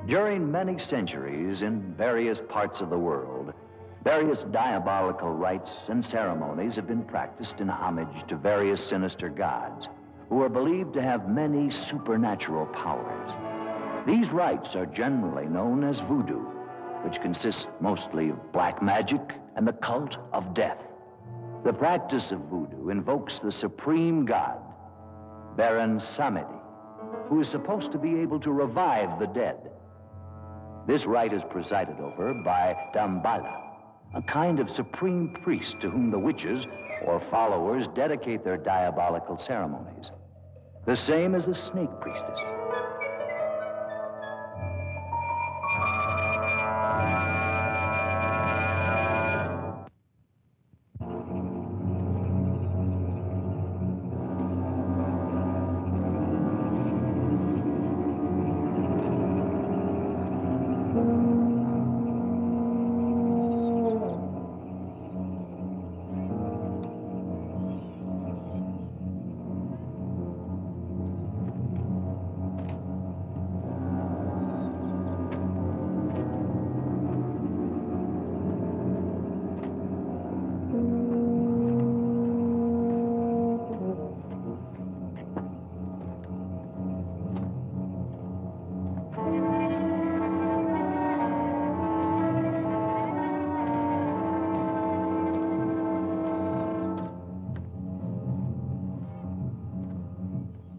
During many centuries, in various parts of the world, various diabolical rites and ceremonies have been practiced in homage to various sinister gods who are believed to have many supernatural powers. These rites are generally known as voodoo, which consists mostly of black magic and the cult of death. The practice of voodoo invokes the supreme god, Baron Samedi, who is supposed to be able to revive the dead. This rite is presided over by Damballah, a kind of supreme priest to whom the witches or followers dedicate their diabolical ceremonies, the same as the snake priestess.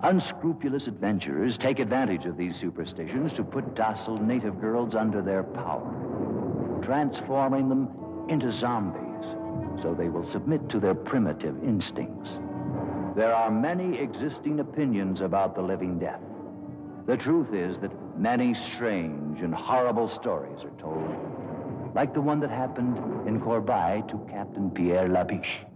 Unscrupulous adventurers take advantage of these superstitions to put docile native girls under their power, transforming them into zombies so they will submit to their primitive instincts. There are many existing opinions about the living death. The truth is that many strange and horrible stories are told, like the one that happened in Corbeil to Captain Pierre Labesch.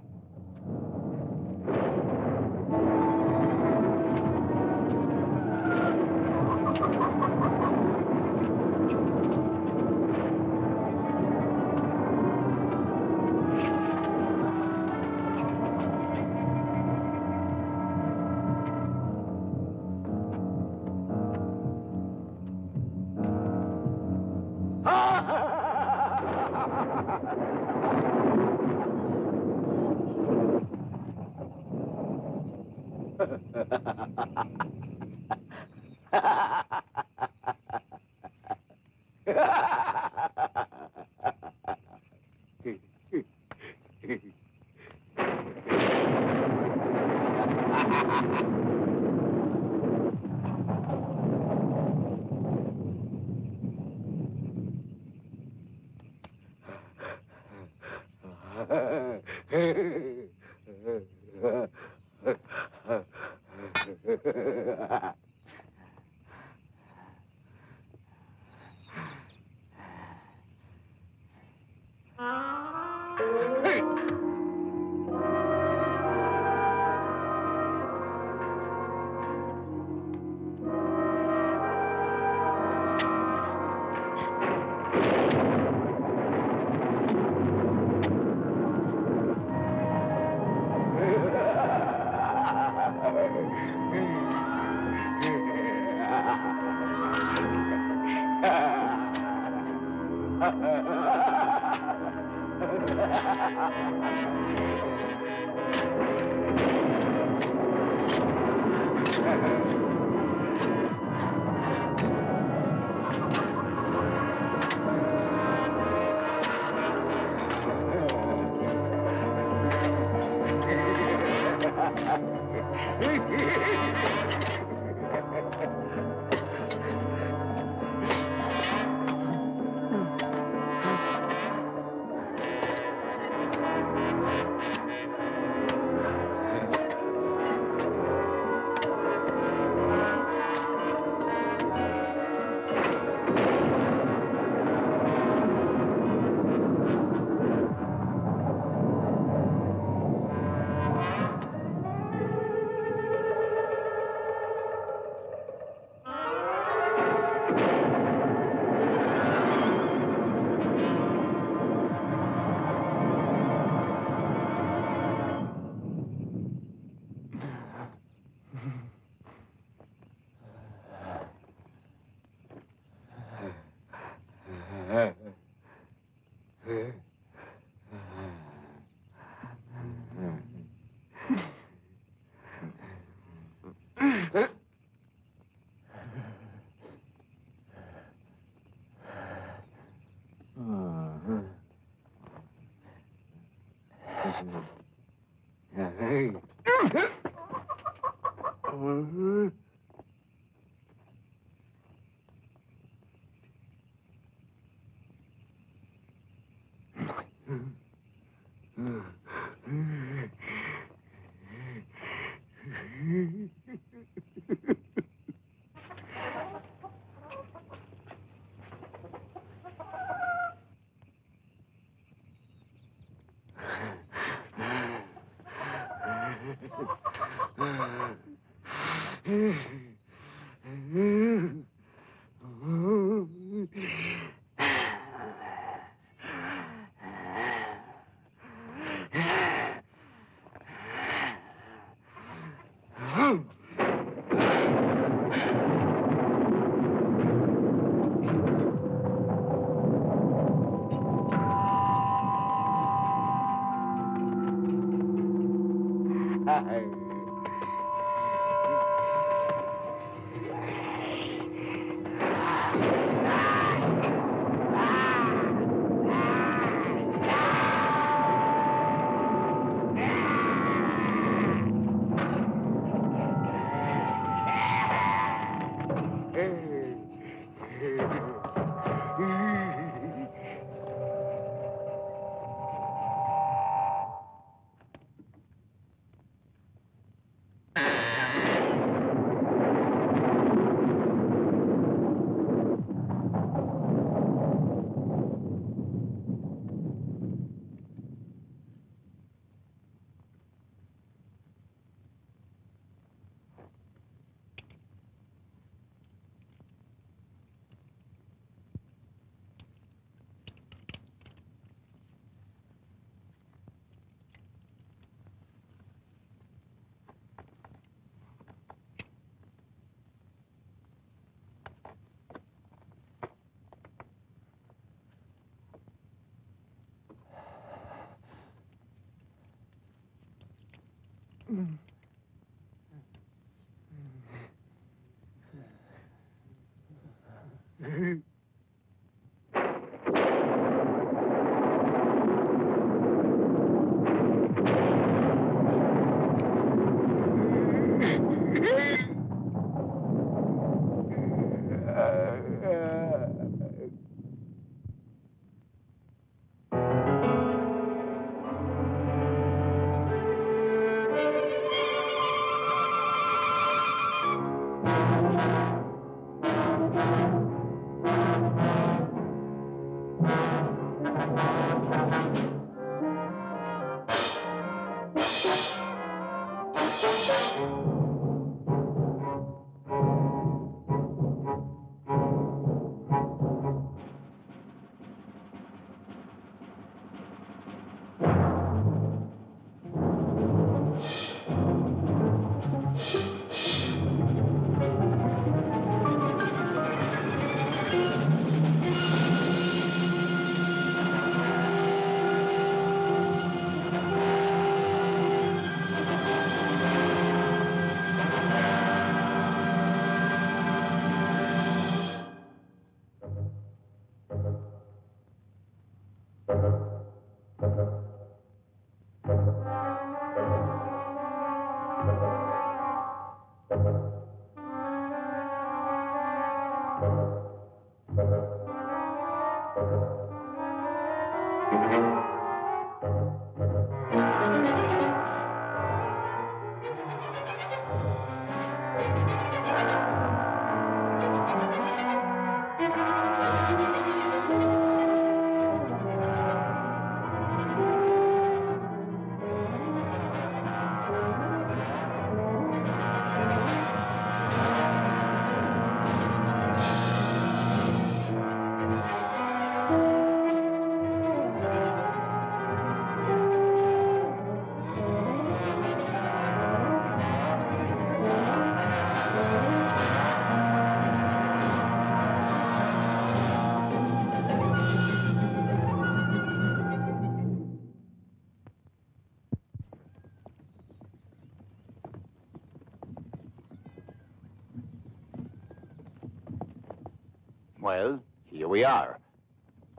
Well, here we are.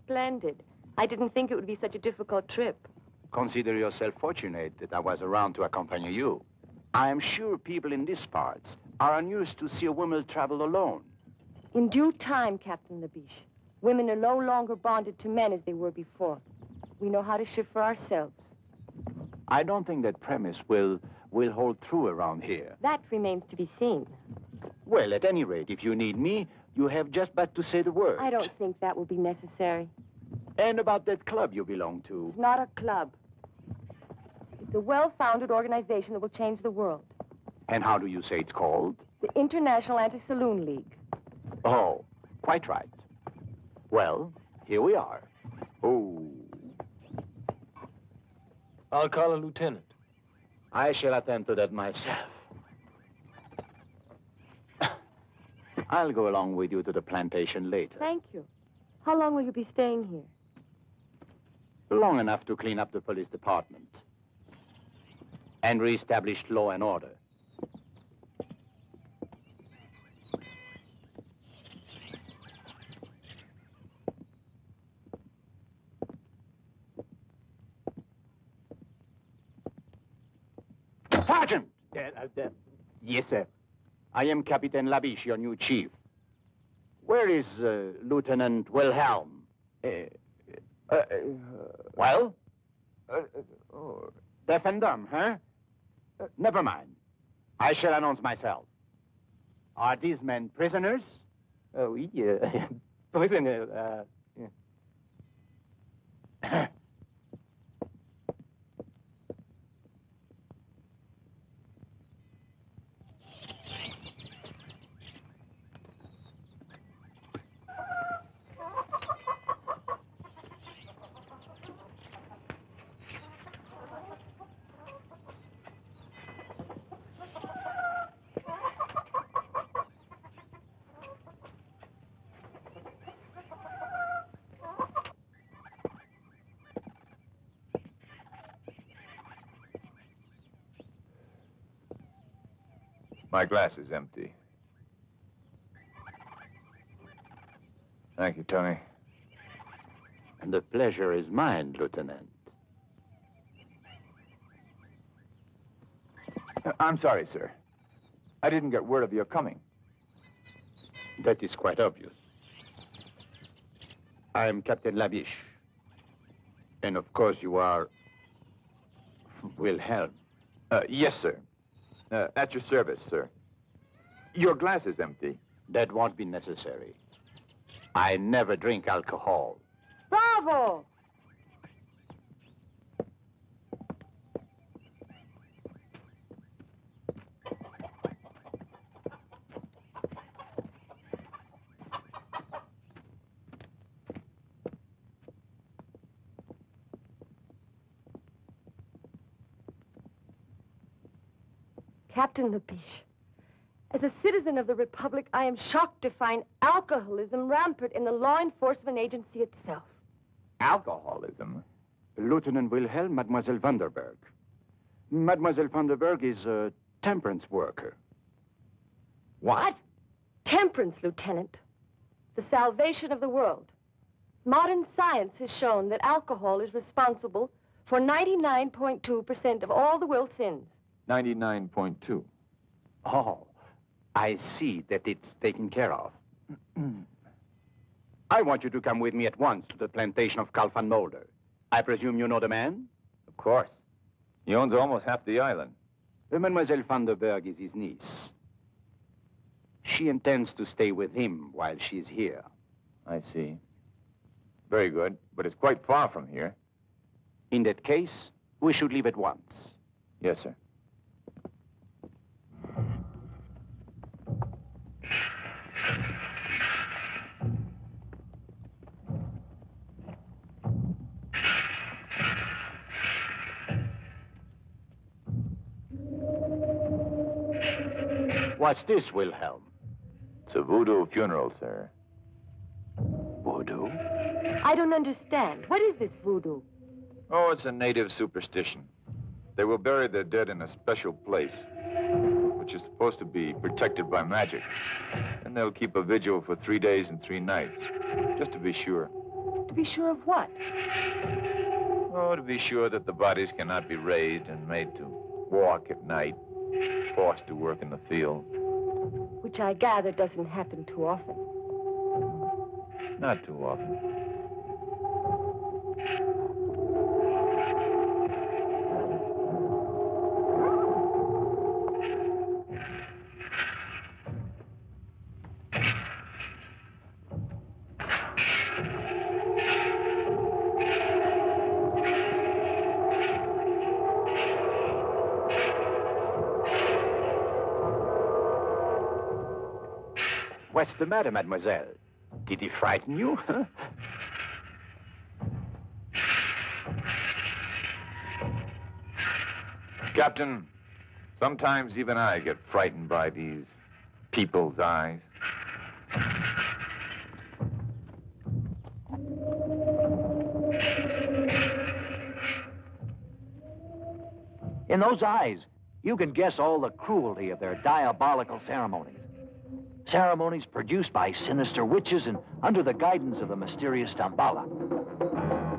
Splendid. I didn't think it would be such a difficult trip. Consider yourself fortunate that I was around to accompany you. I am sure people in these parts are unused to see a woman travel alone. In due time, Captain Labesch. Women are no longer bonded to men as they were before. We know how to shift for ourselves. I don't think that premise will hold true around here. That remains to be seen. Well, at any rate, if you need me, you have just but to say the word. I don't think that will be necessary. And about that club you belong to? It's not a club. It's a well-founded organization that will change the world. And how do you say it's called? The International Anti-Saloon League. Oh, quite right. Well, here we are. Oh. I'll call a lieutenant. I shall attend to that myself. I'll go along with you to the plantation later. Thank you. How long will you be staying here? Long enough to clean up the police department and reestablish law and order. Sergeant! Yes, sir. I am Captain Labesch, your new chief. Where is Lieutenant Wilhelm? Well? Deaf and dumb, huh? Never mind. I shall announce myself. Are these men prisoners? Oui, prisoner, My glass is empty. Thank you, Tony. And the pleasure is mine, Lieutenant. I'm sorry, sir. I didn't get word of your coming. That is quite obvious. I am Captain Labesch. And of course you are Wilhelm. Yes, sir. At your service, sir. Your glass is empty. That won't be necessary. I never drink alcohol. Bravo! Captain Labesch, as a citizen of the Republic, I am shocked to find alcoholism rampant in the law enforcement agency itself. Alcoholism? Lieutenant Wilhelm, Mademoiselle Vanderberg. Mademoiselle Vanderberg is a temperance worker. What? Temperance, Lieutenant. The salvation of the world. Modern science has shown that alcohol is responsible for 99.2% of all the world's sins. 99.2. Oh, I see that it's taken care of. I want you to come with me at once to the plantation of Karl van Mulder. I presume you know the man? Of course. He owns almost half the island. Mademoiselle Vanderberg is his niece. She intends to stay with him while she's here. I see. Very good, but it's quite far from here. In that case, we should leave at once. Yes, sir. What's this, Wilhelm? It's a voodoo funeral, sir. Voodoo? I don't understand. What is this voodoo? Oh, it's a native superstition. They will bury their dead in a special place, which is supposed to be protected by magic. And they'll keep a vigil for 3 days and 3 nights, just to be sure. To be sure of what? Oh, to be sure that the bodies cannot be raised and made to walk at night, forced to work in the field. Which I gather doesn't happen too often. Not too often. What's the matter, mademoiselle? Did he frighten you? Captain, sometimes even I get frightened by these people's eyes. In those eyes, you can guess all the cruelty of their diabolical ceremonies. Ceremonies produced by sinister witches and under the guidance of the mysterious Damballah.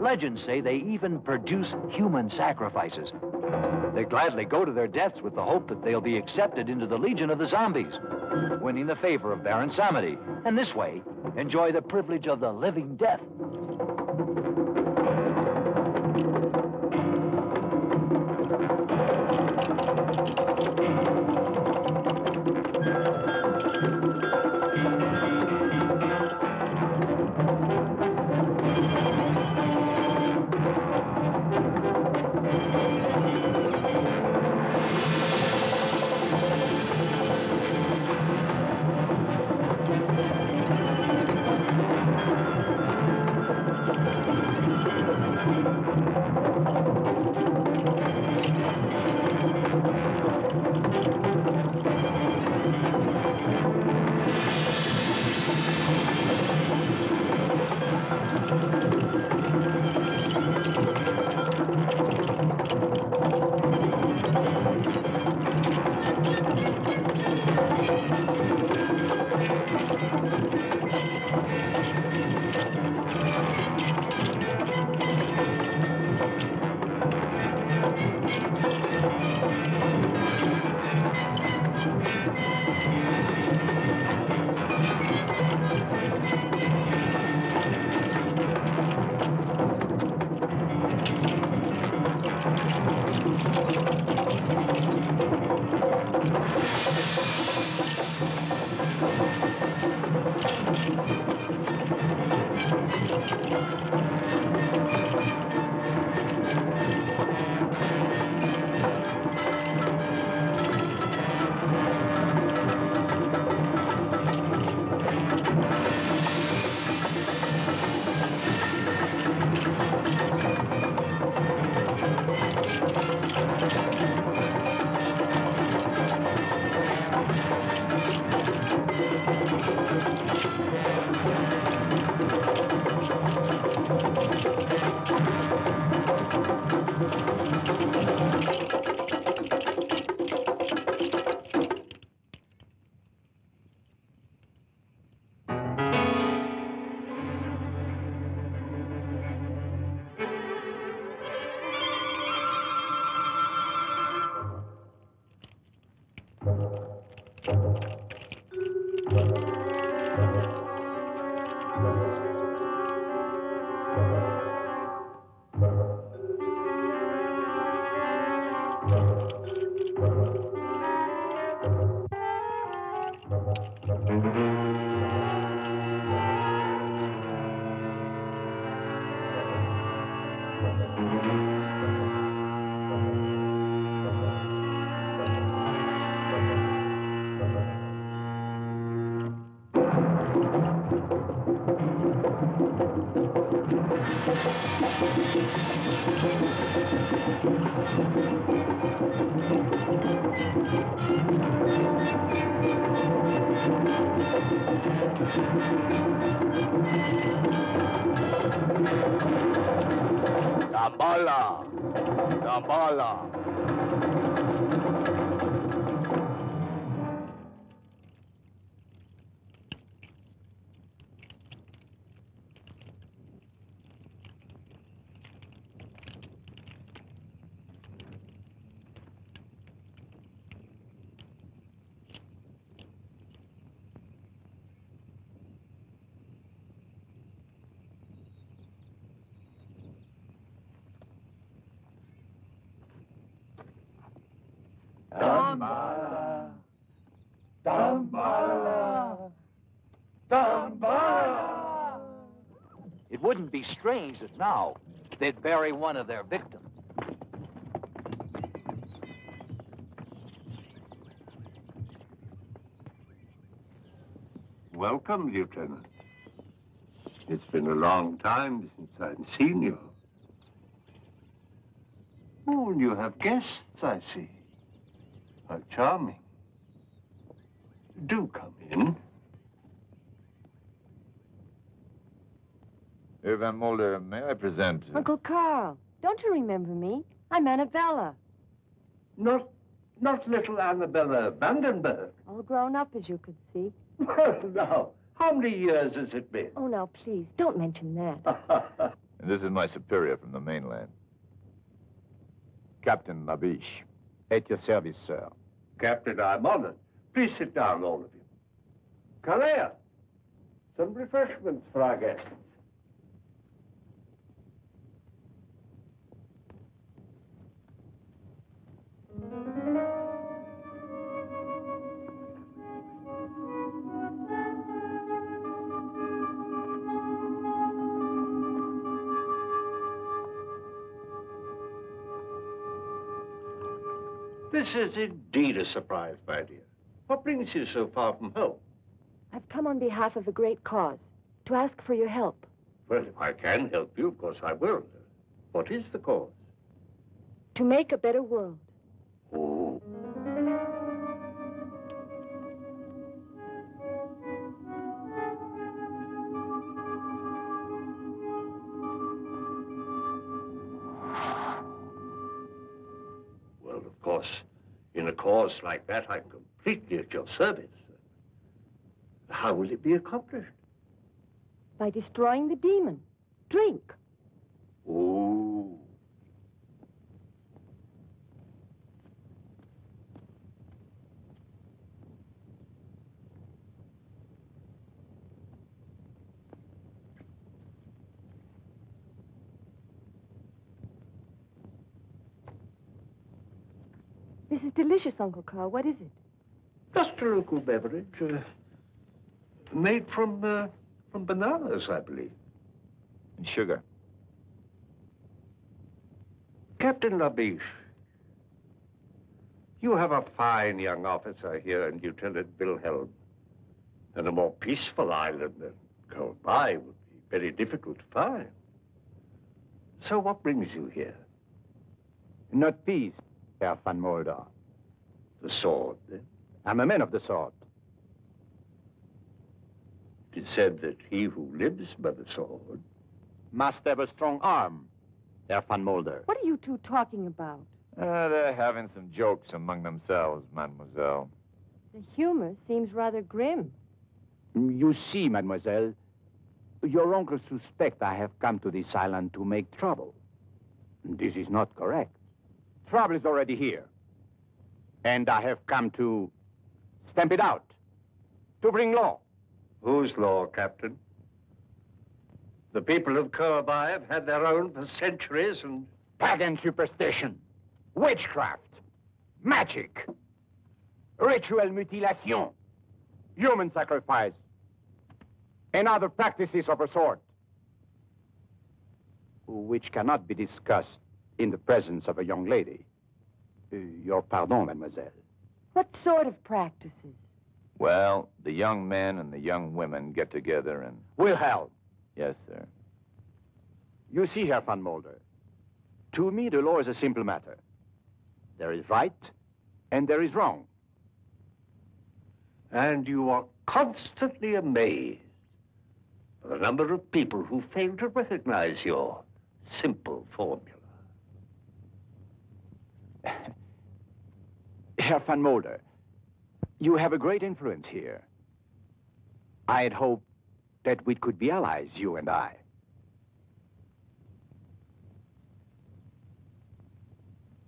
Legends say they even produce human sacrifices. They gladly go to their deaths with the hope that they'll be accepted into the legion of the zombies, winning the favor of Baron Samedi, and this way enjoy the privilege of the living death. Damballah! Damballah! Damballah! Damballah! Damballah! It wouldn't be strange that now they'd bury one of their victims. Welcome, Lieutenant. It's been a long time since I've seen you. Oh, and you have guests, I see. How charming. Do come in. Herr Van Mulder, may I present... Uncle Carl, don't you remember me? I'm Annabella. Not little Annabella Vandenberg. All grown up, as you could see. Well, now, how many years has it been? Oh, now, please, don't mention that. And this is my superior from the mainland. Captain Labesch. At your service, sir. Captain, I'm honored. Please sit down, all of you. Kalea, some refreshments for our guests. This is indeed a surprise, my dear. What brings you so far from home? I've come on behalf of a great cause, to ask for your help. Well, if I can help you, of course I will. What is the cause? To make a better world. Oh. Well, of course, in a cause like that, I'm completely at your service. How will it be accomplished? By destroying the demon. Drink. Oh. This is delicious, Uncle Carl. What is it? Just a local beverage, made from bananas, I believe. And sugar. Captain Labesch, you have a fine young officer here in Lieutenant Wilhelm, and a more peaceful island than Capt would be very difficult to find. So what brings you here? Not peace, Herr Van Mulder. The sword, then? I'm a man of the sword. It is said that he who lives by the sword Must have a strong arm, Herr Van Mulder. What are you two talking about? They're having some jokes among themselves, mademoiselle. The humor seems rather grim. You see, mademoiselle, your uncle suspects I have come to this island to make trouble. This is not correct. Trouble is already here. And I have come to stamp it out, to bring law. Whose law, Captain? The people of Capt have had their own for centuries, and... Pagan superstition, witchcraft, magic, ritual mutilation, human sacrifice, and other practices of a sort. which cannot be discussed in the presence of a young lady. Your pardon, mademoiselle. What sort of practices? Well, the young men and the young women get together and... Wilhelm, Yes, sir. you see, Herr van Mulder, to me the law is a simple matter. There is right and there is wrong. And you are constantly amazed at the number of people who fail to recognize your simple formula. Herr van Mulder, you have a great influence here. I had hoped that we could be allies, you and I.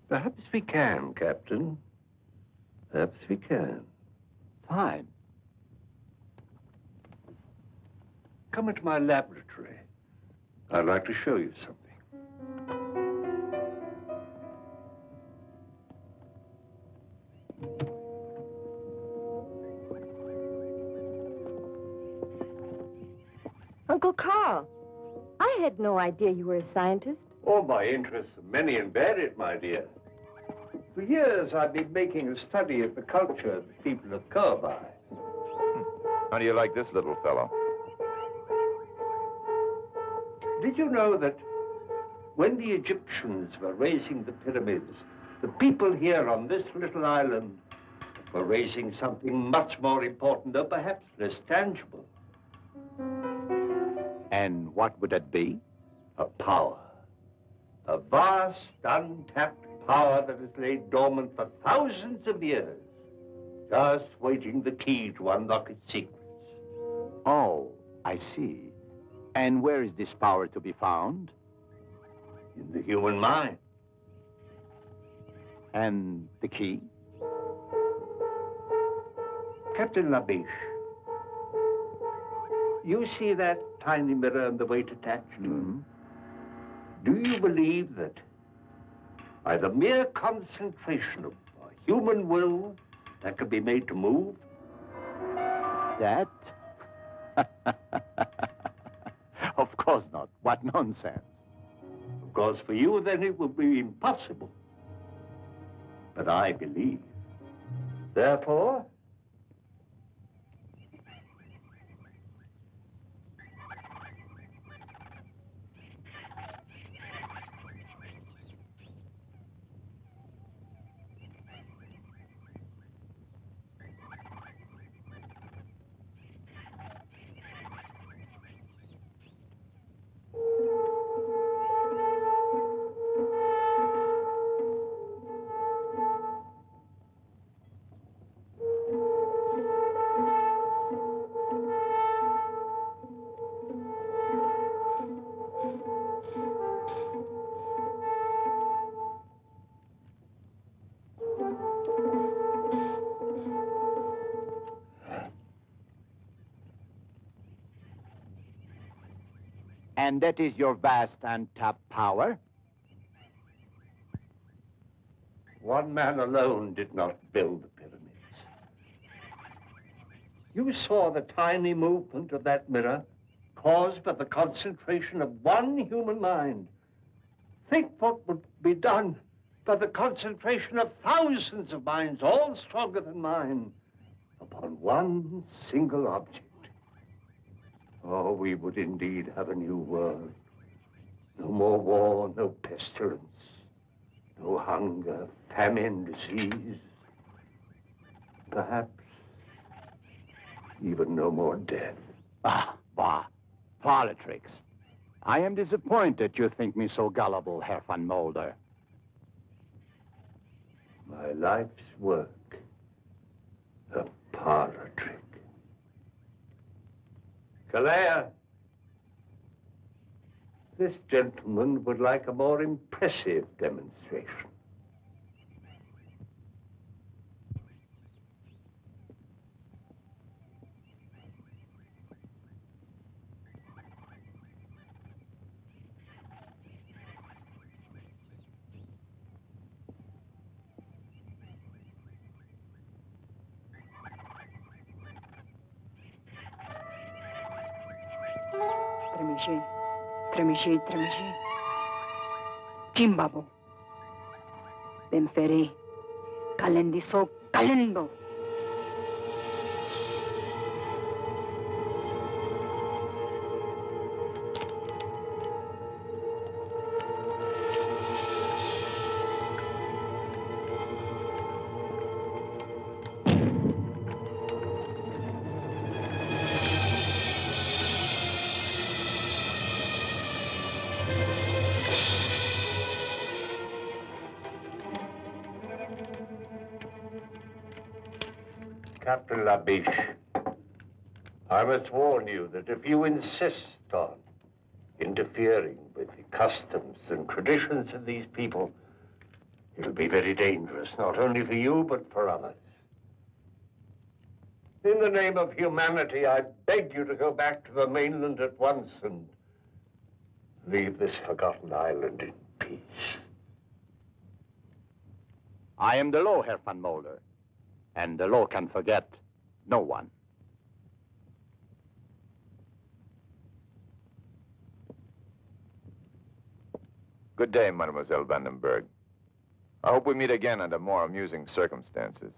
Perhaps we can, Captain. Perhaps we can. Fine. Come into my laboratory. I'd like to show you something. Uncle Carl, I had no idea you were a scientist. All my interests are many and varied, my dear. For years, I've been making a study of the culture of the people of Capt. How do you like this little fellow? Did you know that when the Egyptians were raising the pyramids, the people here on this little island were raising something much more important, though perhaps less tangible? And what would that be? A power. A vast, untapped power that has laid dormant for thousands of years, just waiting the key to unlock its secrets. Oh, I see. And where is this power to be found? In the human mind. And the key? Captain Labesch, you see that tiny mirror and the weight attached? Mm-hmm. Do you believe that by the mere concentration of a human will that can be made to move? That? Of course not. What nonsense. Of course, for you, then it would be impossible. But I believe. Therefore, And that is your vast untapped power? one man alone did not build the pyramids. You saw the tiny movement of that mirror caused by the concentration of one human mind. Think what would be done by the concentration of thousands of minds, all stronger than mine, upon one single object. Oh, we would indeed have a new world. No more war, no pestilence, no hunger, famine, disease. Perhaps even no more death. Ah, bah. Politics. I am disappointed you think me so gullible, Herr van Mulder. My life's work, a parlor trick. Calais, this gentleman would like a more impressive demonstration. Trémégé, trémégé, trémégé. Chimbabo. Benfere. Kalendiso kalendo. Captain Labesch, I must warn you that if you insist on interfering with the customs and traditions of these people, it'll be very dangerous, not only for you, but for others. In the name of humanity, I beg you to go back to the mainland at once and leave this forgotten island in peace. I am the law, Herr van Mulder. And the law can forget no one. Good day, Mademoiselle Vandenberg. I hope we meet again under more amusing circumstances.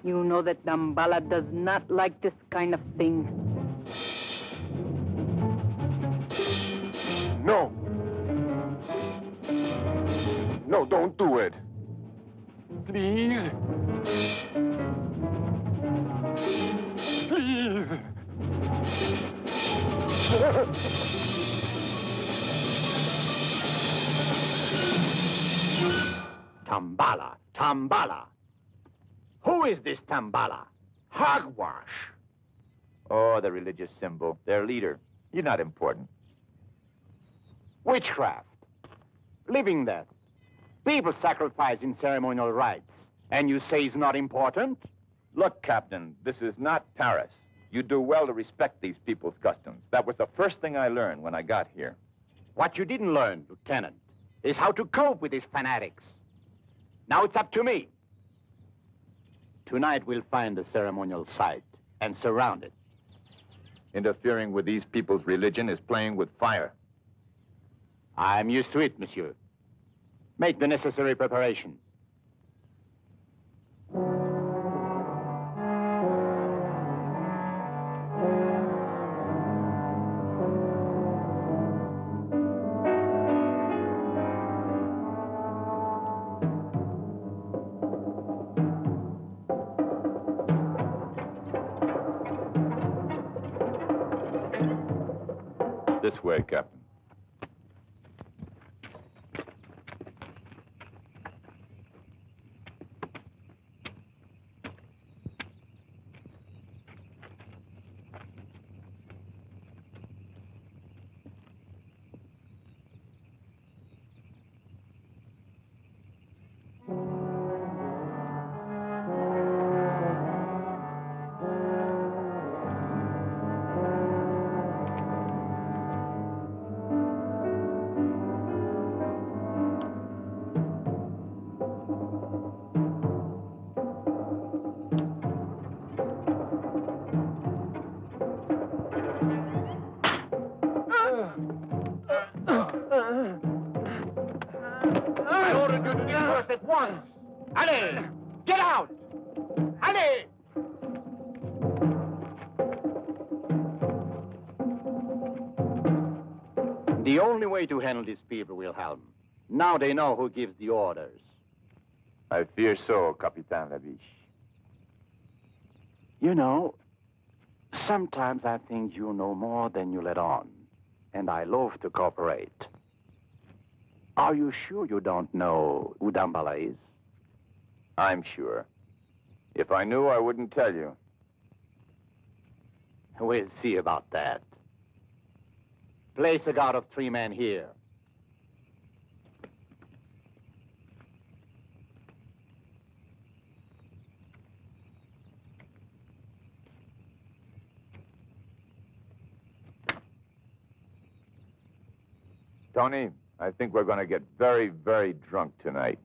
You know that Damballah does not like this kind of thing. No! No, don't do it. Please. Please. Damballah, Damballah. Who is this Damballah? Hogwash. Oh, the religious symbol. Their leader. You're not important. Witchcraft. Living death. People sacrifice in ceremonial rites. And you say it's not important? Look, Captain, this is not Paris. You do well to respect these people's customs. That was the first thing I learned when I got here. What you didn't learn, Lieutenant, is how to cope with these fanatics. Now it's up to me. Tonight we'll find the ceremonial site and surround it. Interfering with these people's religion is playing with fire. I'm used to it, monsieur. Make the necessary preparations. This way, Captain. the only way to handle these people, Wilhelm. Now they know who gives the orders. I fear so, Capitan Labesch. You know, sometimes I think you know more than you let on, and I love to cooperate. Are you sure you don't know who Damballah is? I'm sure. If I knew, I wouldn't tell you. We'll see about that. Place a guard of 3 men here. Tony, I think we're going to get very, very drunk tonight.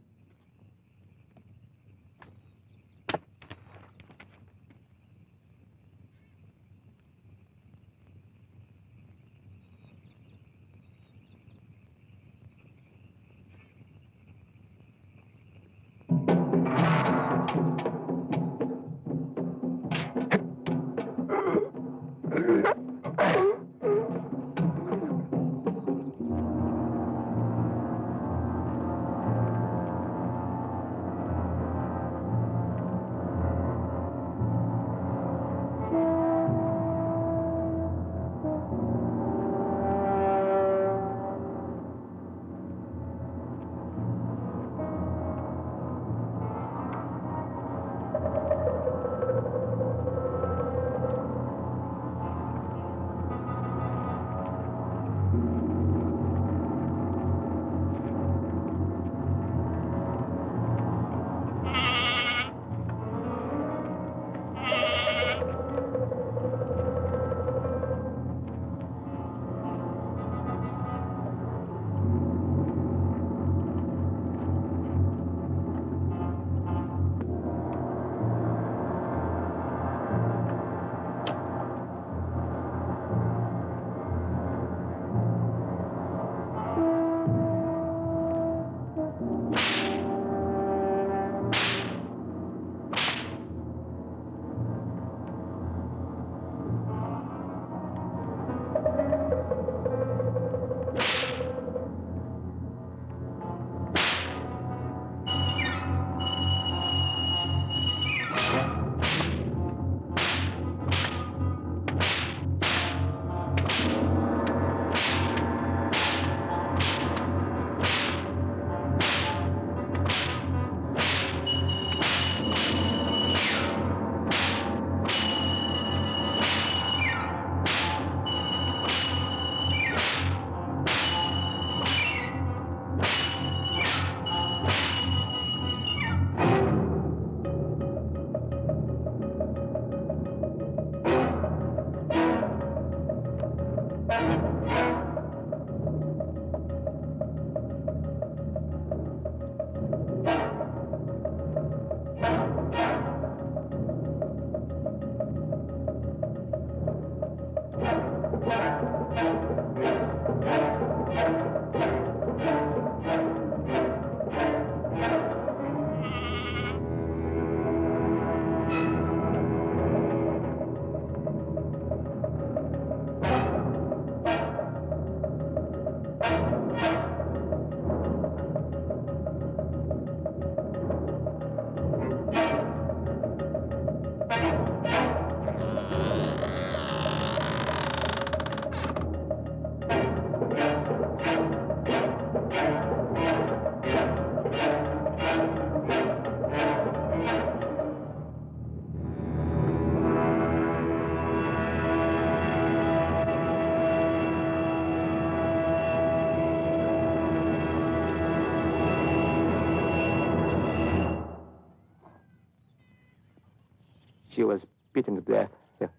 She was beaten to death.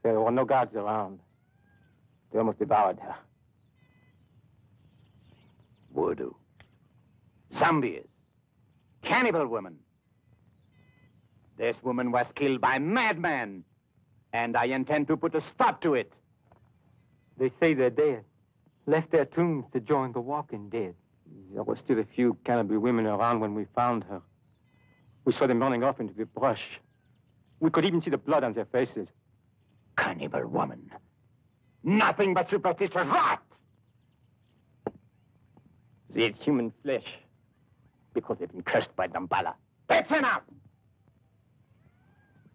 There were no guards around. They almost devoured her. Voodoo. Zombies. Cannibal women. This woman was killed by madmen, and I intend to put a stop to it. They say they're dead. Left their tombs to join the walking dead. There were still a few cannibal women around when we found her. We saw them running off into the brush. We could even see the blood on their faces. Cannibal woman. Nothing but superstitious rot! They eat human flesh because they've been cursed by Damballah. That's enough!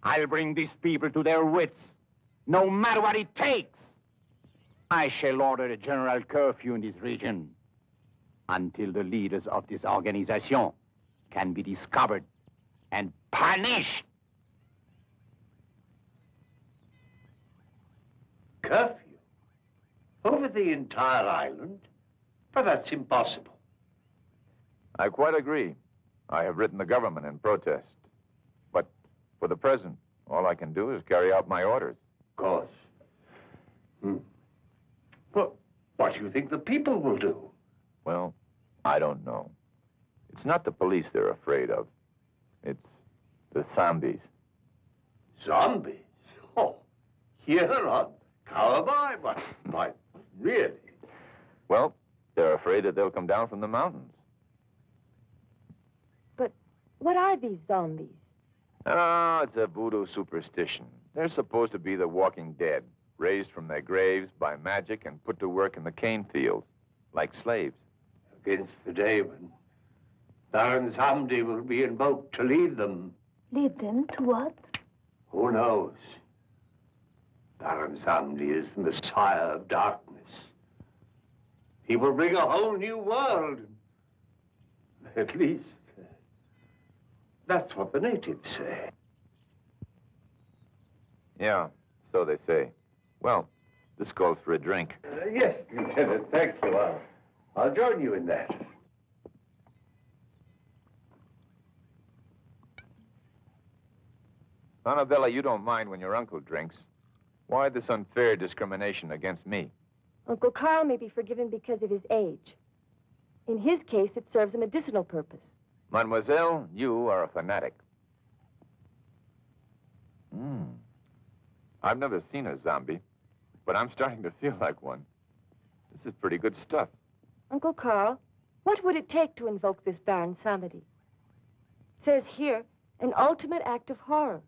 I'll bring these people to their wits, no matter what it takes. I shall order a general curfew in this region until the leaders of this organization can be discovered and punished. Curfew? Over the entire island? But that's impossible. I quite agree. I have written the government in protest. But for the present, all I can do is carry out my orders. Of course. Well, what do you think the people will do? Well, I don't know. It's not the police they're afraid of. It's the zombies. Zombies? Oh, here on Cowboy? But really? Well, they're afraid that they'll come down from the mountains. But what are these zombies? Oh, it's a voodoo superstition. They're supposed to be the walking dead, raised from their graves by magic and put to work in the cane fields, like slaves. Against the day when Baron Samedi will be invoked to lead them. Lead them to what? Who knows? Baron Samedi is the Messiah of darkness. He will bring a whole new world. At least, that's what the natives say. Yeah, so they say. Well, this calls for a drink. Yes, Lieutenant, thank you. I'll join you in that. Annabella, you don't mind when your uncle drinks. Why this unfair discrimination against me? Uncle Carl may be forgiven because of his age. In his case, it serves a medicinal purpose. Mademoiselle, you are a fanatic. I've never seen a zombie, but I'm starting to feel like one. This is pretty good stuff. Uncle Carl, what would it take to invoke this Baron Samedi? It says here, an ultimate act of horror.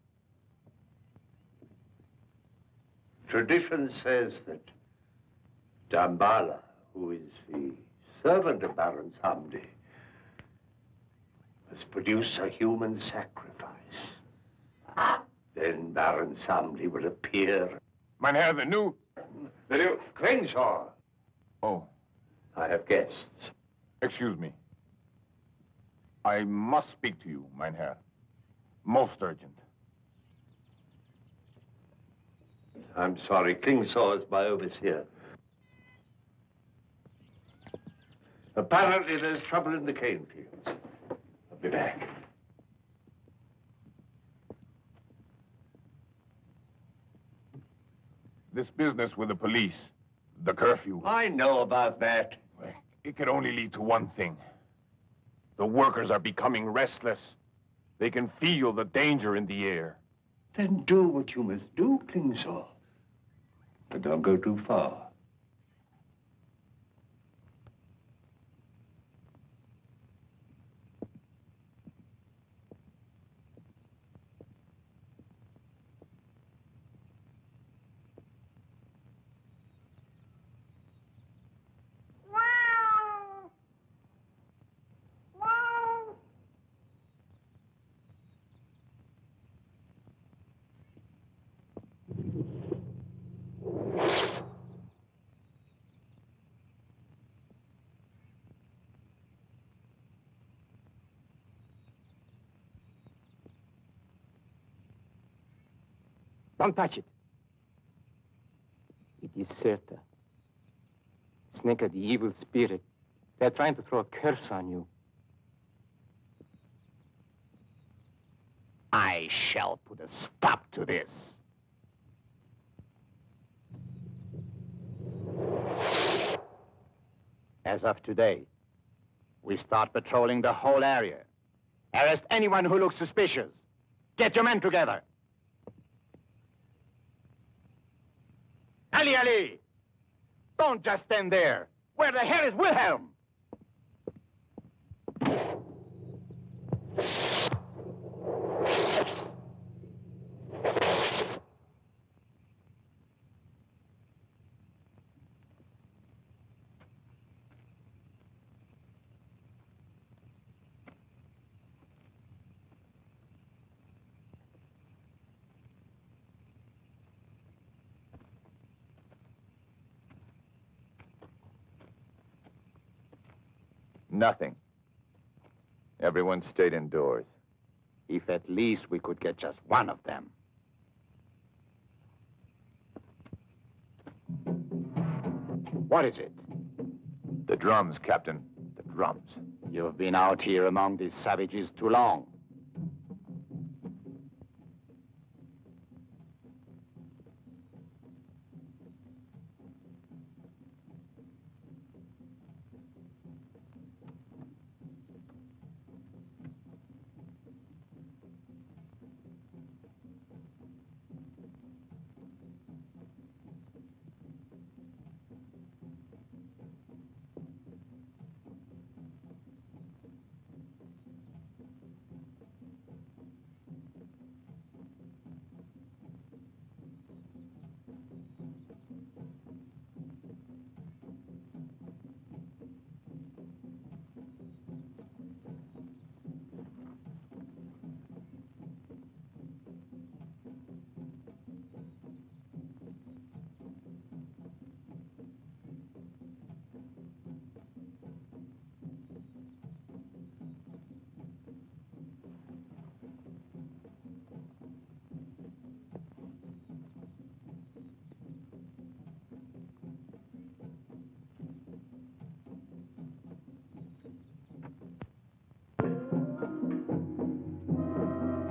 Tradition says that Damballah, who is the servant of Baron Samedi, must produce a human sacrifice. Then Baron Samedi will appear. Mynheer, the new Crenshaw. Oh, I have guests. Excuse me. I must speak to you, Mynheer. Most urgent. I'm sorry, Klingsaw is my overseer. Apparently there's trouble in the cane fields. I'll be back. This business with the police, the curfew. I know about that. It could only lead to one thing. The workers are becoming restless. They can feel the danger in the air. Then do what you must do, Klingsaw. But don't go too far. Don't touch it. It is Si𐓣'ʑa. Snake, the evil spirit. They're trying to throw a curse on you. I shall put a stop to this. As of today, we start patrolling the whole area. Arrest anyone who looks suspicious. Get your men together. Ali! Don't just stand there. Where the hell is Wilhelm? Nothing. Everyone stayed indoors. If at least we could get just one of them. What is it? The drums, Captain. The drums. You've been out here among these savages too long.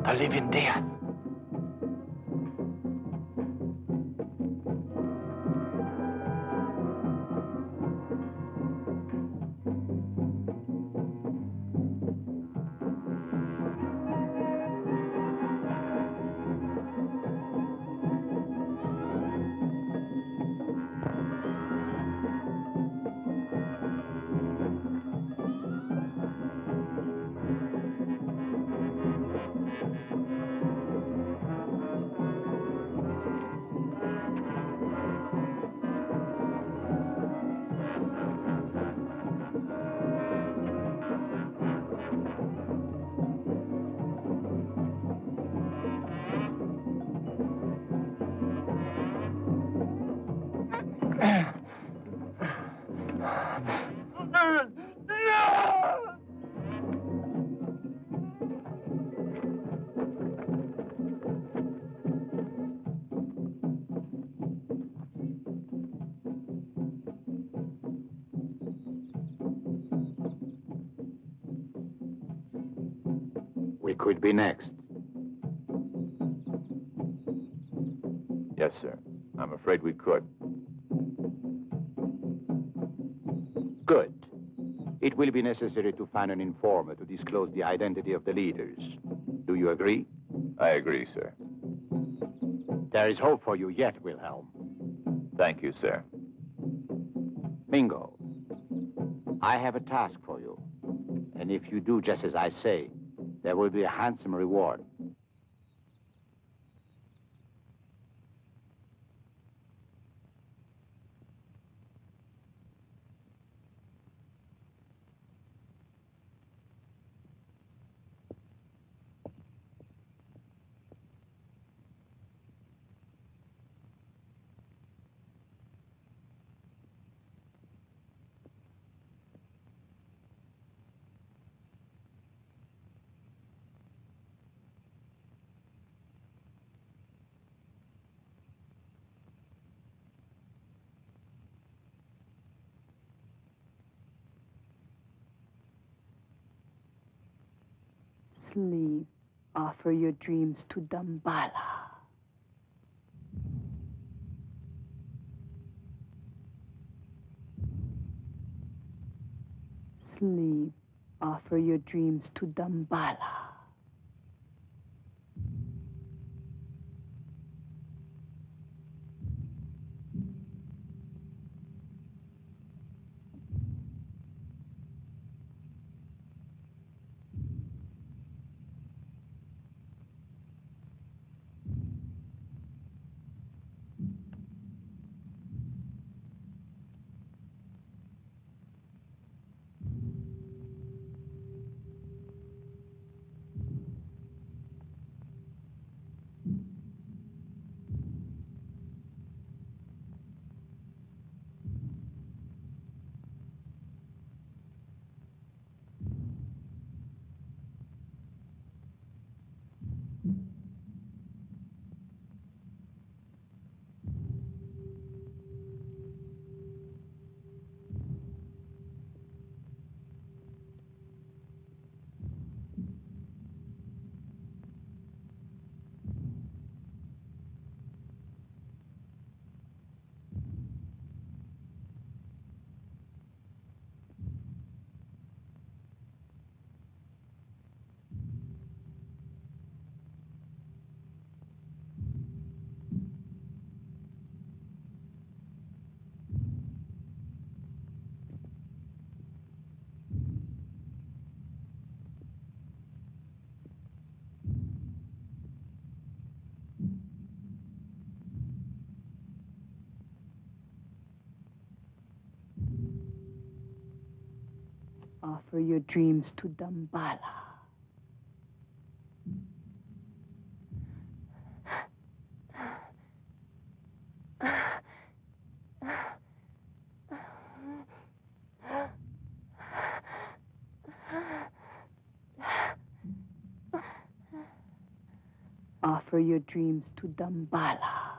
The living death. We could be next. Yes, sir. I'm afraid we could. Good. It will be necessary to find an informer to disclose the identity of the leaders. Do you agree? I agree, sir. There is hope for you yet, Wilhelm. Thank you, sir. Mingo, I have a task for you. And if you do just as I say, there will be a handsome reward. Sleep. Offer your dreams to Damballah. Sleep. Offer your dreams to Damballah. Offer your dreams to Damballah. Offer your dreams to Damballah.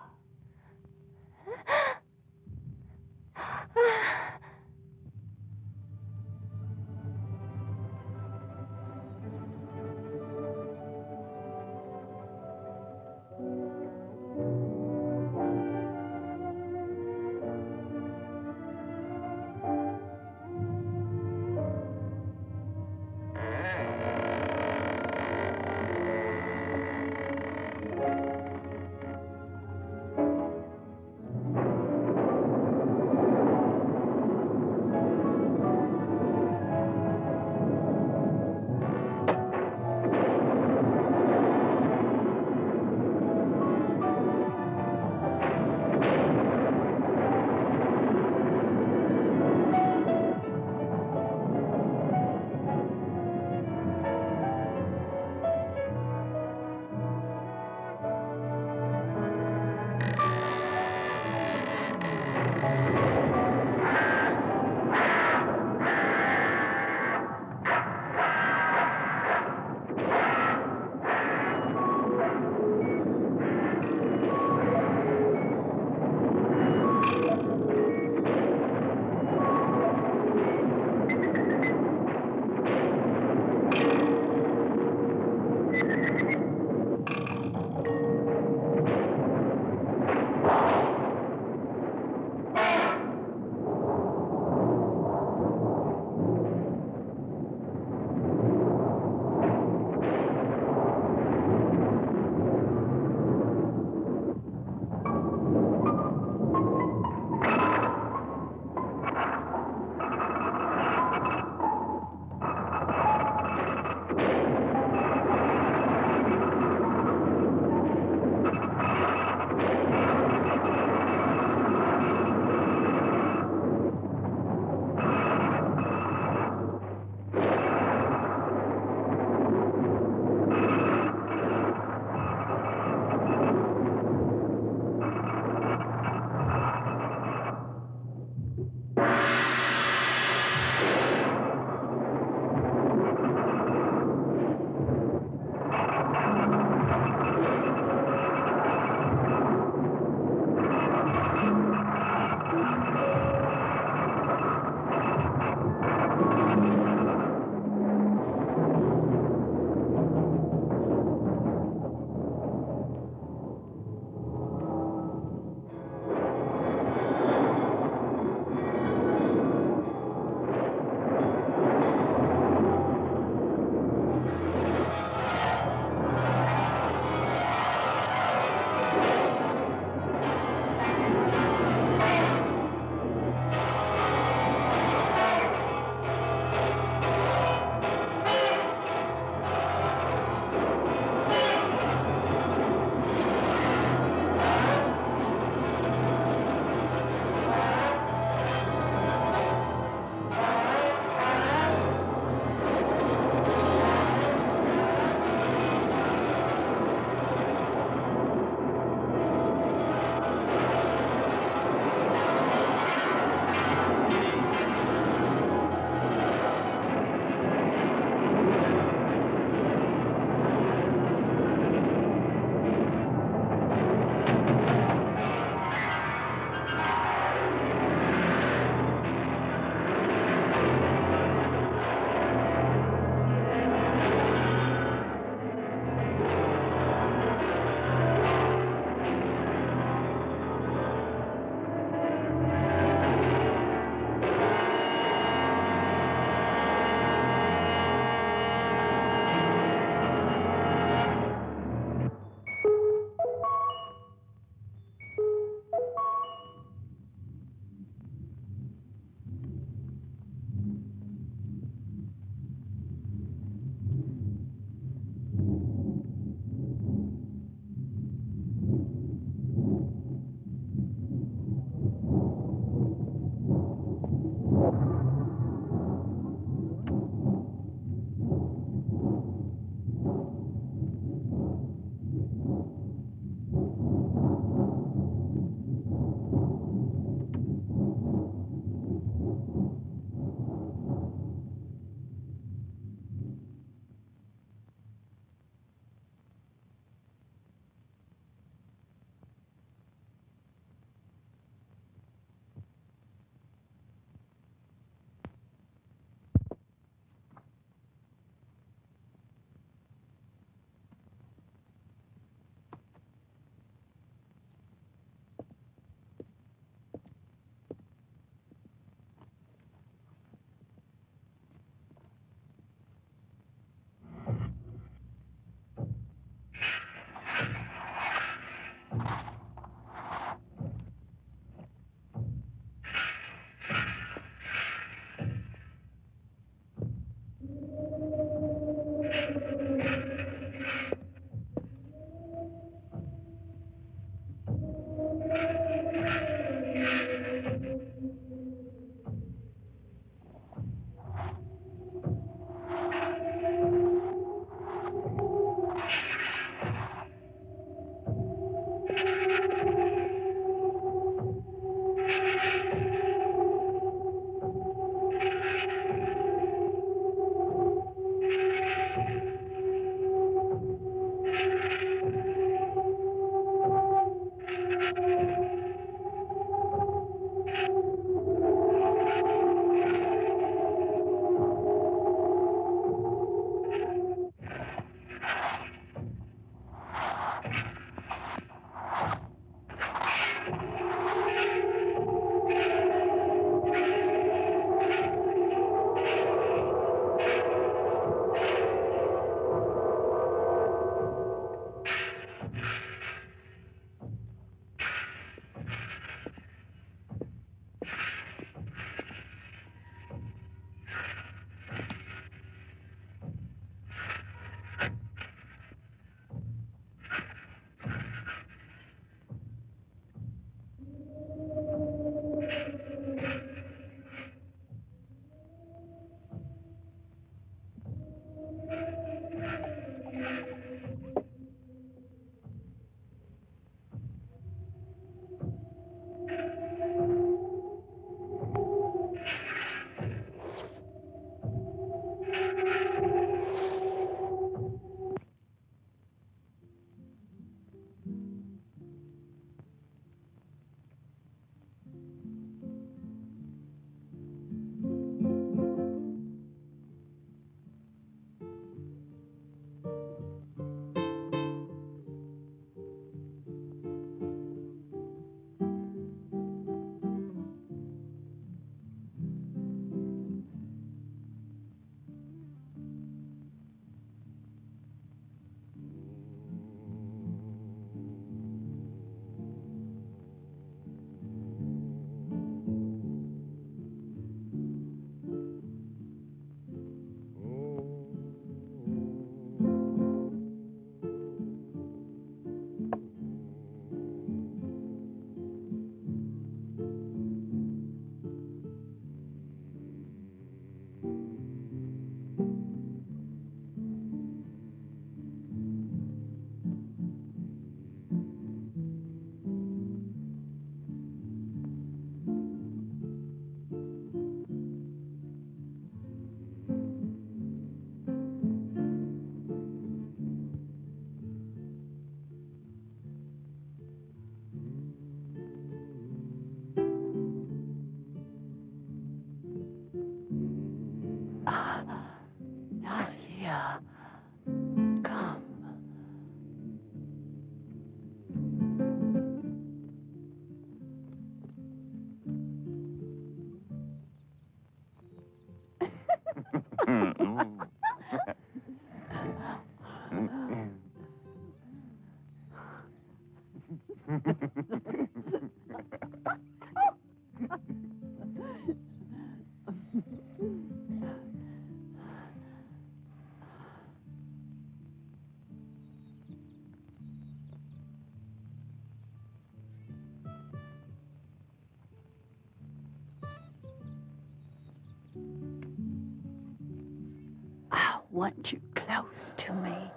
want you close to me.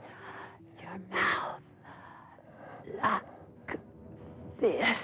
Your mouth like this.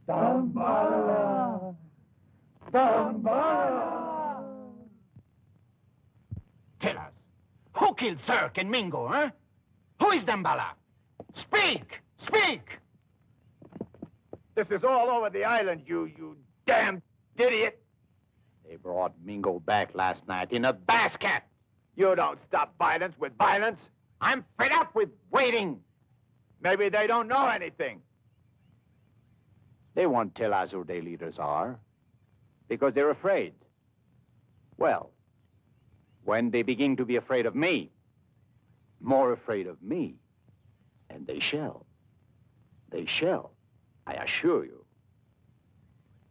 Damballah! Damballah! Tell us, who killed Cirque and Mingo, huh? Who is Damballah? Speak! Speak! This is all over the island, you damn idiot. They brought Mingo back last night in a basket. You don't stop violence with violence. I'm fed up with waiting. Maybe they don't know anything. They won't tell us who their leaders are because they're afraid. Well, when they begin to be afraid of me, more afraid of me, and they shall, I assure you,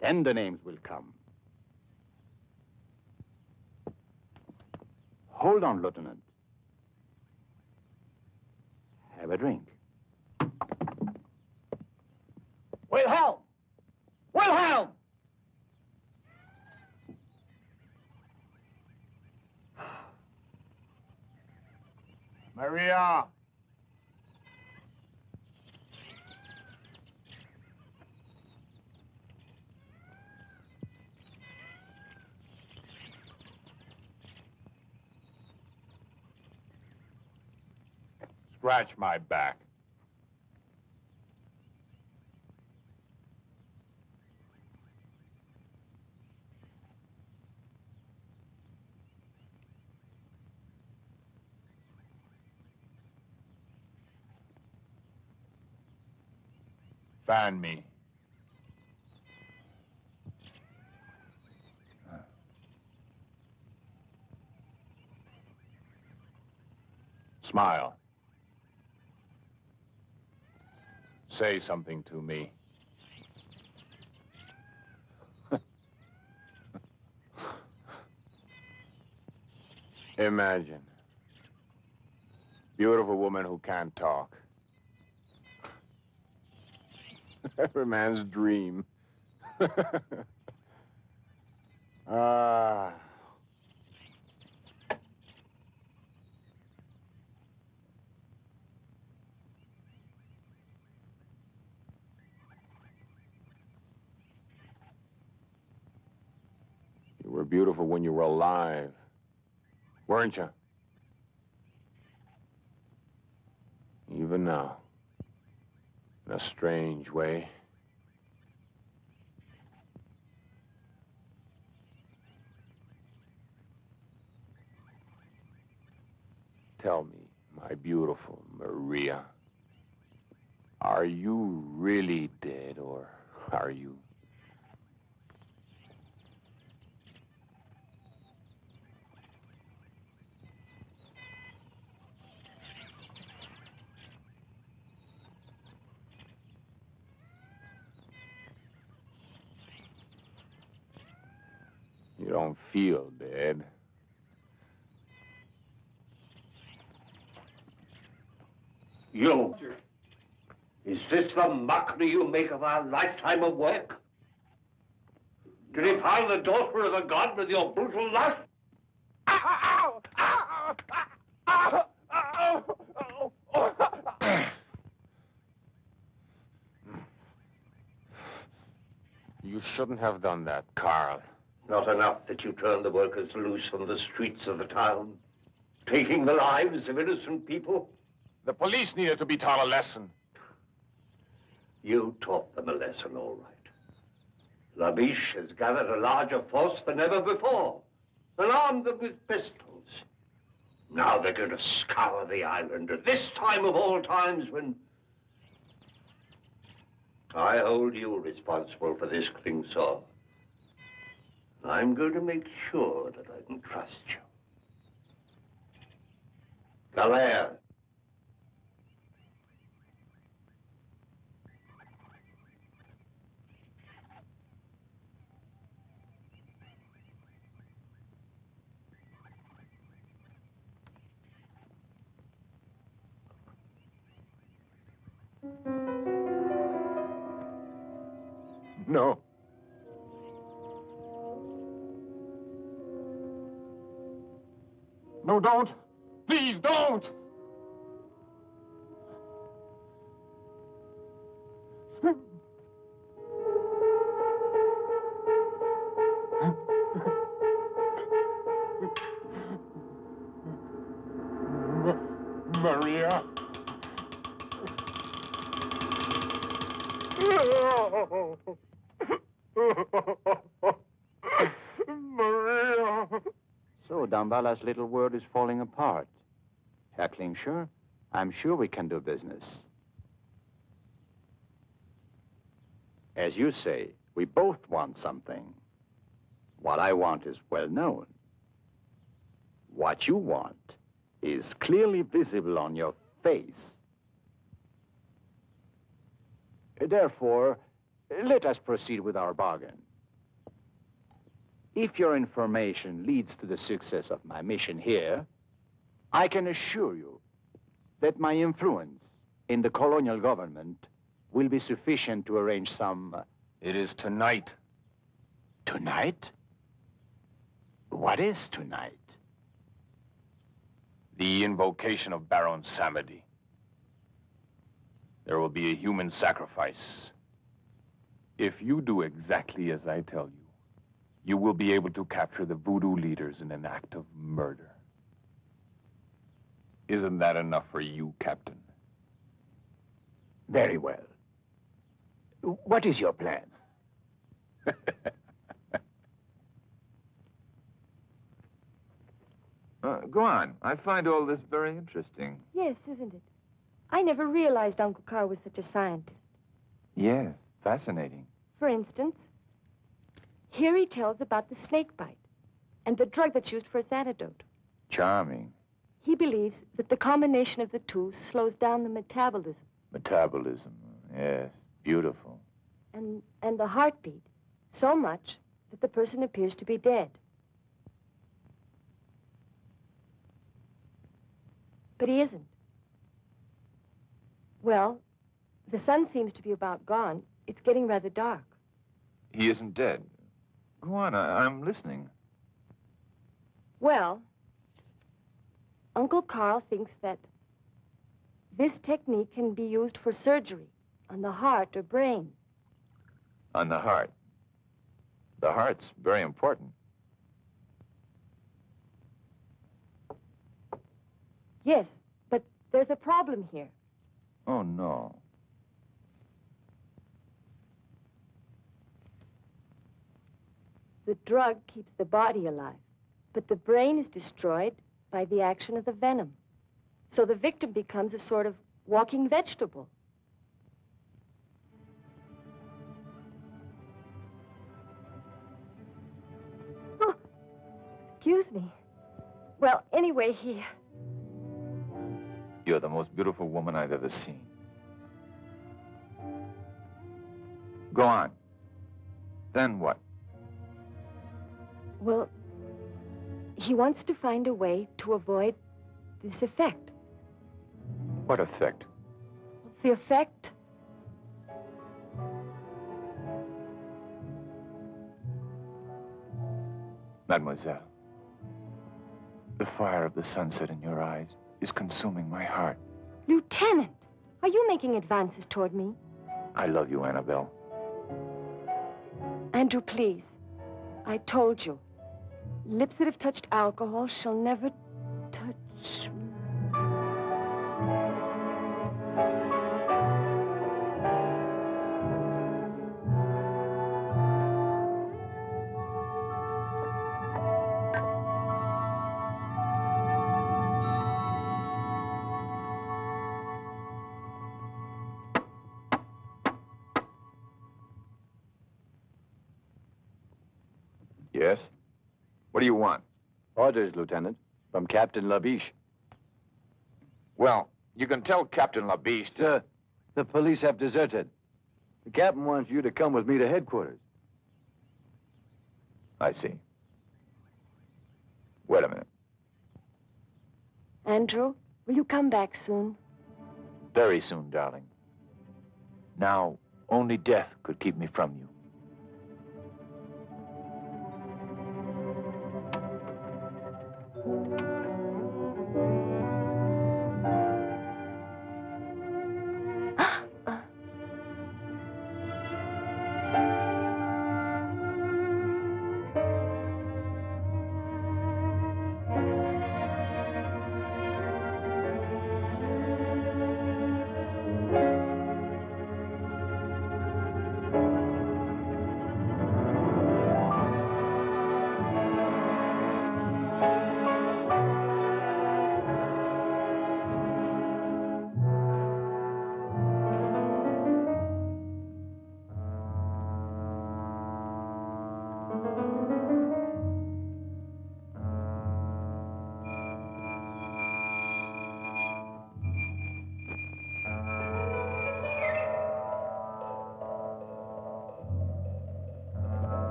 then the names will come. Hold on, Lieutenant. Have a drink. Wilhelm! Wilhelm! Maria! Scratch my back. Fan me. Smile. Say something to me. Imagine. Beautiful woman who can't talk. Every man's dream. Ah. You were beautiful when you were alive, weren't you? Even now, in a strange way. Tell me, my beautiful Maria, are you really dead, or are you? You don't feel dead. You! Is this the mockery you make of our lifetime of work? To defile the daughter of a god with your brutal lust? Ow! Ow! Ow! Ow! Ow! You shouldn't have done that, Carl. Not enough that you turned the workers loose on the streets of the town, taking the lives of innocent people? The police needed to be taught a lesson. You taught them a lesson, all right. Labesch has gathered a larger force than ever before and armed them with pistols. Now they're going to scour the island at this time of all times when I hold you responsible for this thing, sir. I'm going to make sure that I can trust you. Galère. No. No, don't. Please, don't. Maria. Maria. So Damballah's little world is falling apart. Herr Klingscher, I'm sure we can do business. As you say, we both want something. What I want is well known. What you want is clearly visible on your face. Therefore, let us proceed with our bargain. If your information leads to the success of my mission here, I can assure you that my influence in the colonial government will be sufficient to arrange some... It is tonight. Tonight? What is tonight? The invocation of Baron Samedi. There will be a human sacrifice. If you do exactly as I tell you, you will be able to capture the voodoo leaders in an act of murder. Isn't that enough for you, Captain? Very well. What is your plan? Go on. I find all this very interesting. Yes, isn't it? I never realized Uncle Carl was such a scientist. Yes, fascinating. For instance, here he tells about the snake bite and the drug that's used for its antidote. Charming. He believes that the combination of the two slows down the metabolism. Metabolism. Yes, beautiful. And the heartbeat, so much that the person appears to be dead. But he isn't. Well, the sun seems to be about gone. It's getting rather dark. He isn't dead. Go on, I'm listening. Well, Uncle Carl thinks that this technique can be used for surgery on the heart or brain. On the heart. The heart's very important. Yes, but there's a problem here. Oh, no. The drug keeps the body alive, but the brain is destroyed by the action of the venom. So the victim becomes a sort of walking vegetable. Oh, excuse me. Well, anyway, You're the most beautiful woman I've ever seen. Go on. Then what? Well, he wants to find a way to avoid this effect. What effect? The effect? Mademoiselle, the fire of the sunset in your eyes is consuming my heart. Lieutenant, are you making advances toward me? I love you, Annabelle. Andrew, please. I told you. Lips that have touched alcohol shall never touch me. Yes? What do you want? Orders, Lieutenant, from Captain Labesch. Well, you can tell Captain Labesch to... Sir, the police have deserted. The captain wants you to come with me to headquarters. I see. Wait a minute. Andrew, will you come back soon? Very soon, darling. Now, only death could keep me from you.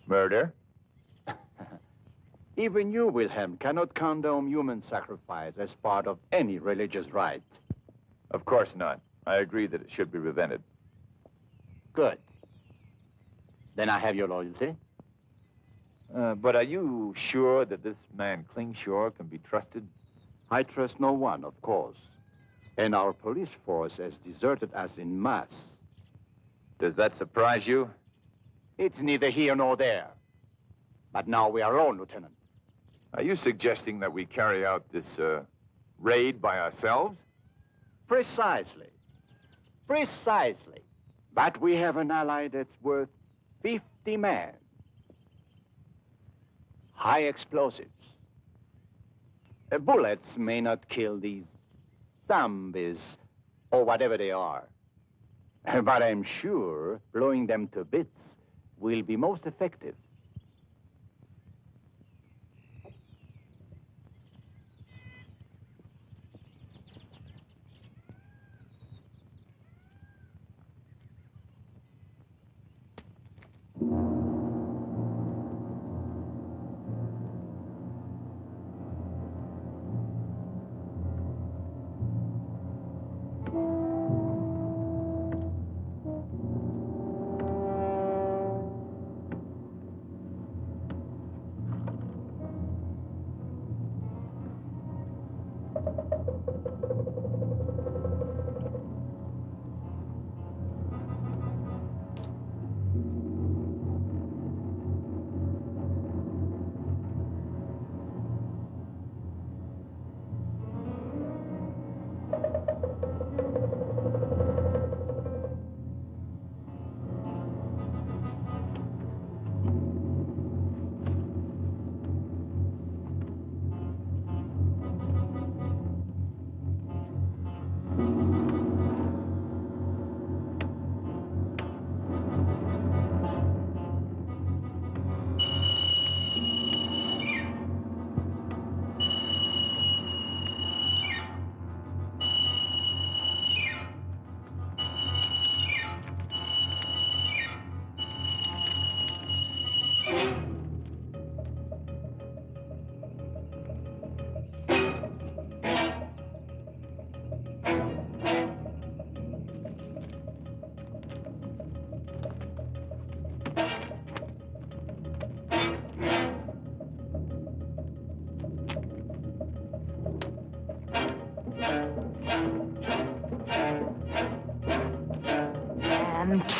Murder? Even you, Wilhelm, cannot condone human sacrifice as part of any religious rite. Of course not. I agree that it should be prevented. Good. Then I have your loyalty. But are you sure that this man Klingshore can be trusted? I trust no one, of course. And our police force has deserted us en masse. Does that surprise you? It's neither here nor there. But now we are alone, Lieutenant. Are you suggesting that we carry out this, raid by ourselves? Precisely. Precisely. But we have an ally that's worth 50 men. High explosives. Bullets may not kill these zombies, or whatever they are. But I'm sure blowing them to bits will be most effective.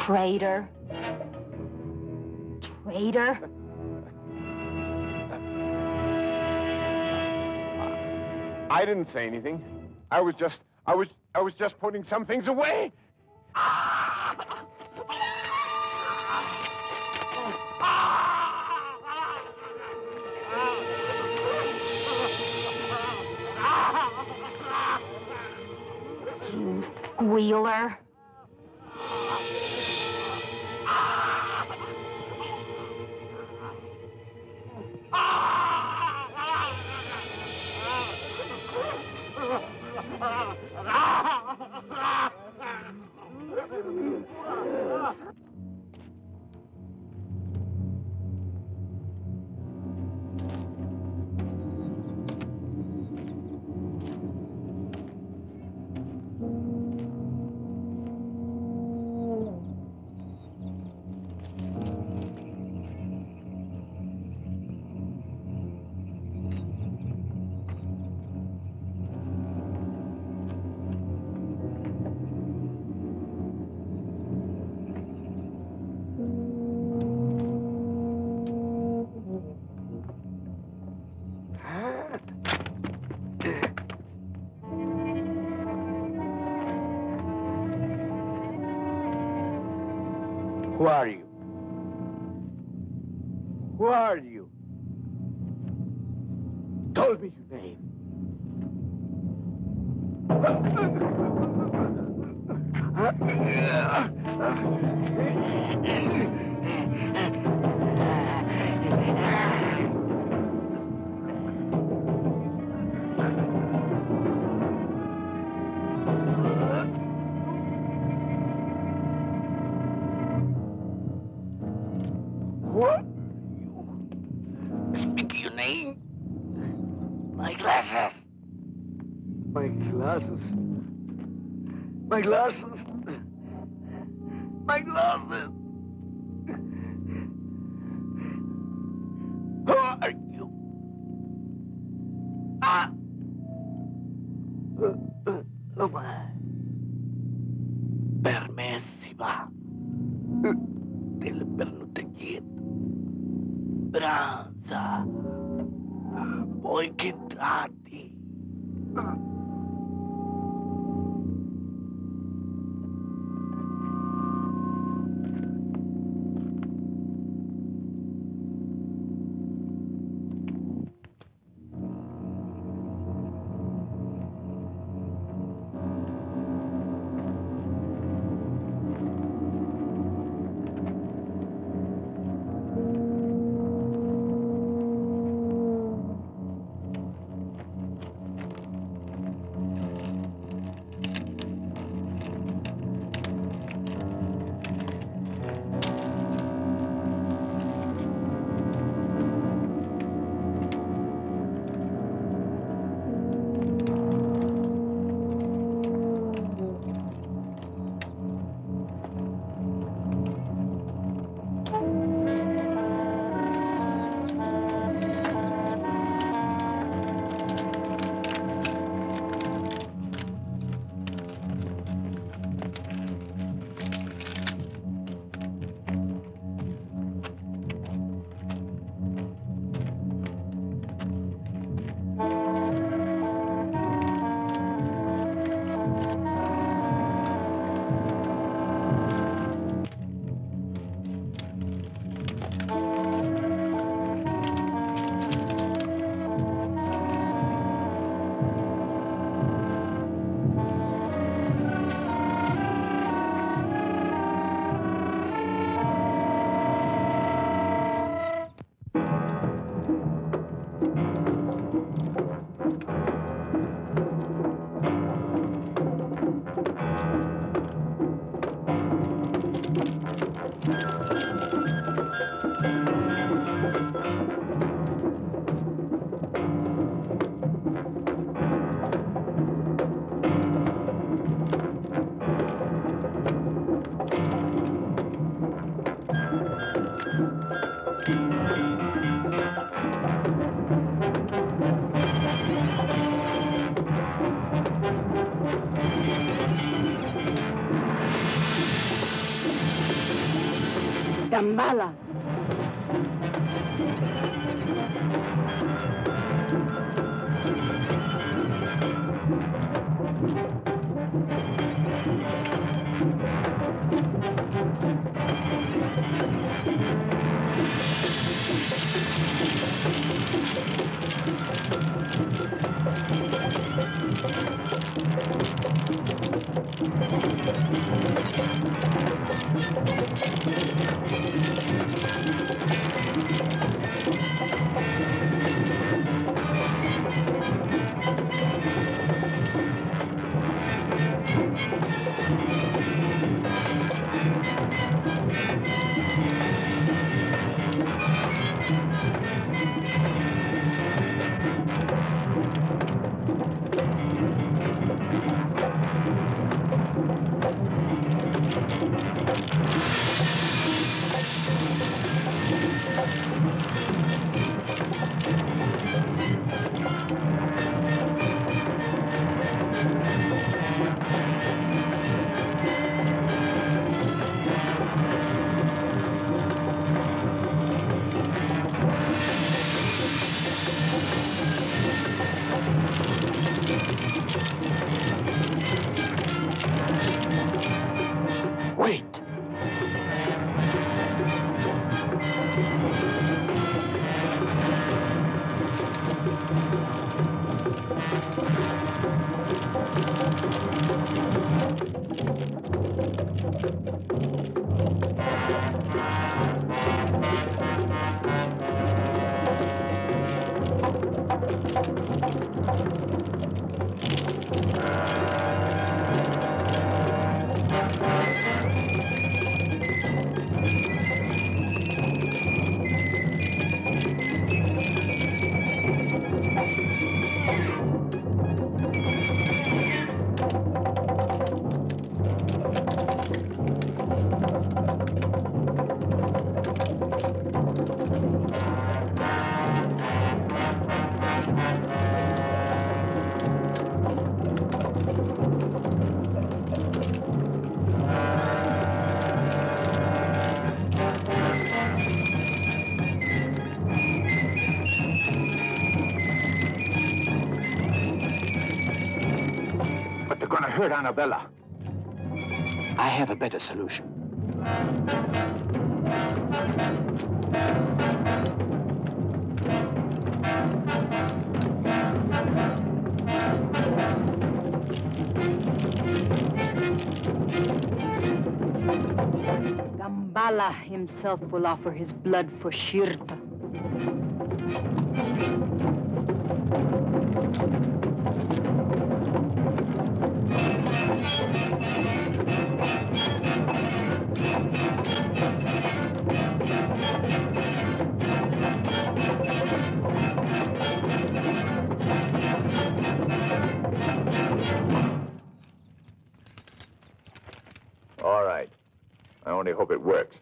Traitor. Traitor. I didn't say anything. I was just putting some things away. You squealer. Who are you? Who are you? Tell me your name. What? Speak your name. My glasses. My glasses. My glasses. My glasses. Who are you? Ah. Permissiva. Del pernutegit. Branza. Poi che tratti. Damballah. Hurt Annabella. I have a better solution. Damballah himself will offer his blood for Si𐓣'ʑa. All right. I only hope it works.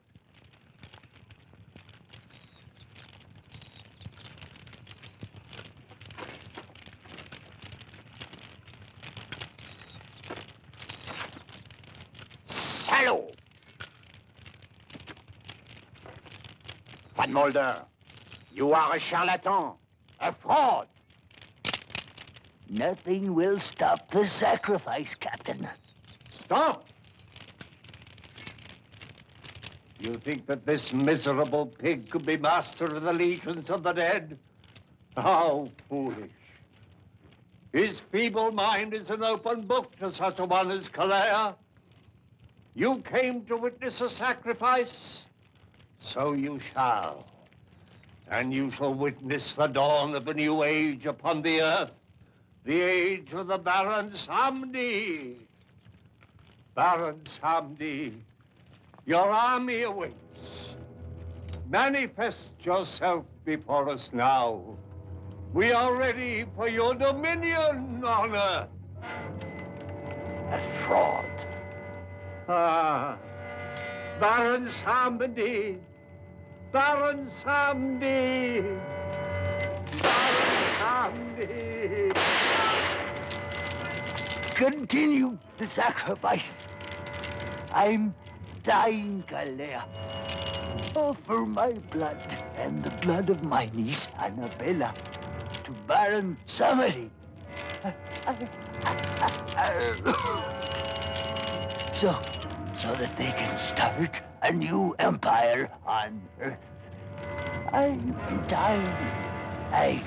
Salaud! Van Mulder, you are a charlatan, a fraud. Nothing will stop the sacrifice, Captain. Stop! You think that this miserable pig could be master of the legions of the dead? How foolish. His feeble mind is an open book to such a one as Calais. You came to witness a sacrifice, so you shall. And you shall witness the dawn of a new age upon the earth, the age of the Baron Samedi. Baron Samedi, your army awaits. Manifest yourself before us now. We are ready for your dominion on earth. A fraud. Ah, Baron Samedi. Baron Samedi. Baron Samedi. Continue the sacrifice. I'm dying, Calais. offer my blood and the blood of my niece, Annabella, to Baron Samedi. So that they can start a new empire on Earth. I'm dying. I